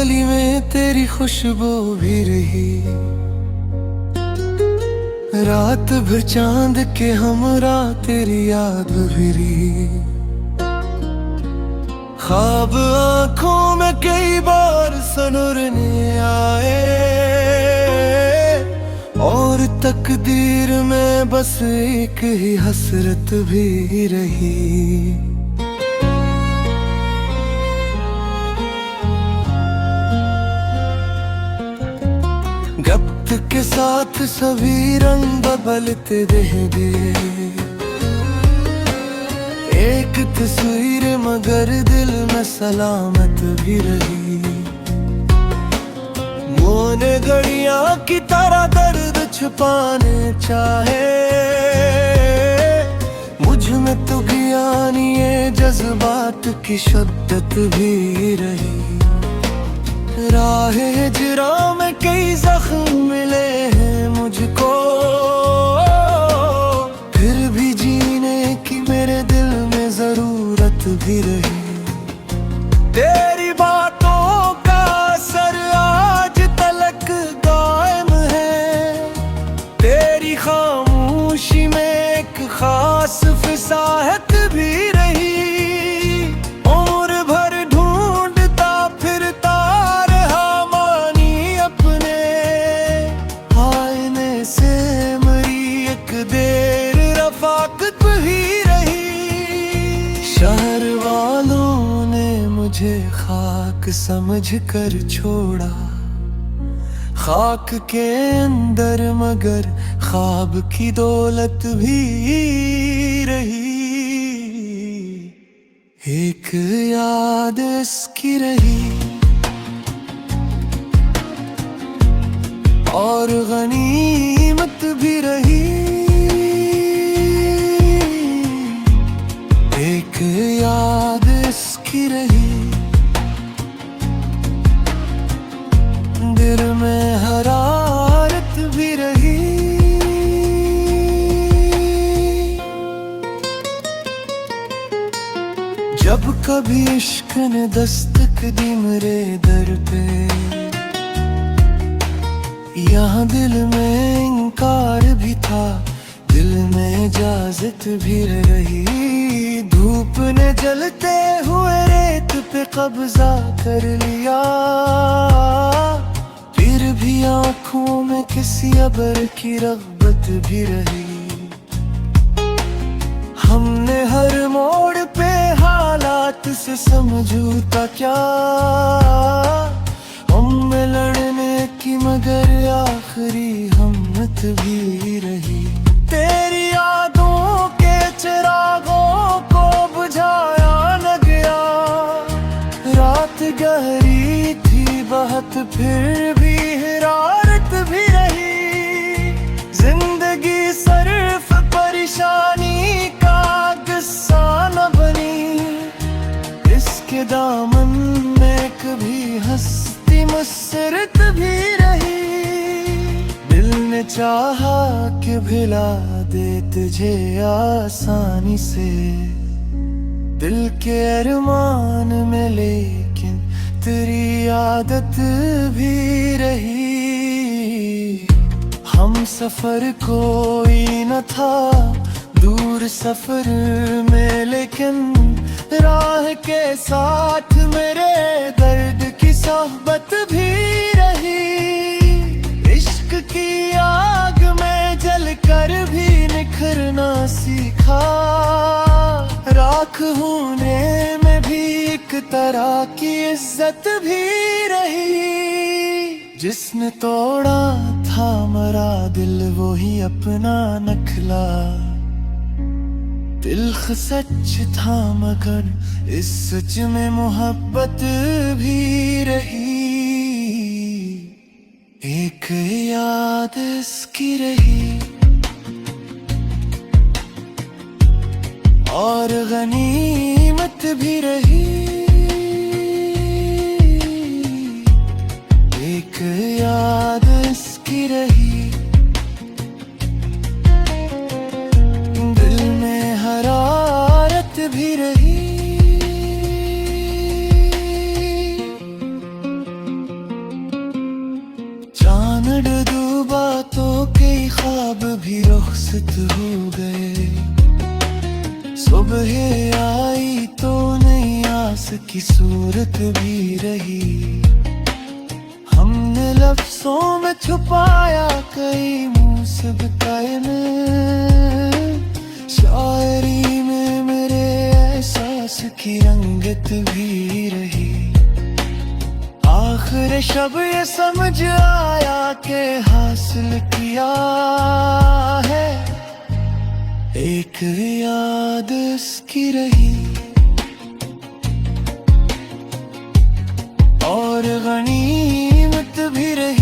गली में तेरी खुशबू भी रही, रात भर चांद के हमरा तेरी याद भी रही। ख्वाब आंखों में कई बार सनुरने आए, और तकदीर में बस एक ही हसरत भी रही। वक्त के साथ सभी रंग बदलते रह गए, एक तस्वीर मगर दिल में सलामत भी रही। मोने घड़ियां की तरह दर्द छुपाने चाहे, मुझ में तो ज्ञानी ये जज्बात की शिद्दत भी रही। राह हिजरा में कई जख्म मिले हैं मुझको, फिर भी जीने की मेरे दिल में जरूरत भी रही। तेरी बातों का असर आज तलक कायम है, तेरी खामोशी में एक खास फिसाहत भी रही। शहर वालों ने मुझे खाक समझ कर छोड़ा, खाक के अंदर मगर ख्वाब की दौलत भी रही। एक याद इसकी रही और गनीमत भी रही। एक याद इसकी रही, दिल में हरारत भी रही। जब कभी इश्क ने दस्तक दी मेरे दर पे, यहाँ दिल में इनकार भी था, दिल में इजाजत भी रही। धूप ने जलते हुए रेत पे कब्जा कर लिया, फिर भी आंखों में किसी अबर की रग़बत भी रही। हमने हर मोड़ पे हालात से समझौता क्या, हम में लड़ने की मगर आखिरी हिम्मत भी रही। तेरी यादों के चिरागों को बुझाया न गया, रात गहरी थी बहुत फिर भी हिरारत भी रही। जिंदगी सिर्फ परेशानी का किस्सा न बनी, इसके दामन में कभी हंसती मुस्कुराहट भी रही। दिल ने चाहा कि भिला दे तुझे आसानी से, दिल के अरमान में लेकिन तेरी आदत भी रही। हम सफर कोई न था दूर सफर में, लेकिन राह के साथ मेरे दर्द की सोहबत भी रही। इश्क की आग में जलकर भी निखरना सीखा, राख होने में भी एक तरह की इज्जत भी रही। जिसने तोड़ा था मरा दिल वो ही अपना नखला, दिल सच था मगर इस सच में मोहब्बत भी रही। एक याद इसकी रही और गनीमत भी रही। एक याद इसकी रही, दिल में हरारत भी रही। मस्त हो गए। सुबह आई तो नई आस की सूरत भी रही। हमने लफ्जों में छुपाया कई मुंह से बताए में। शायरी में मेरे एहसास की रंगत भी रही। आखिर शब ये समझ आया कि हासिल किया है एक याद इसकी रही। और गनीमत भी रही।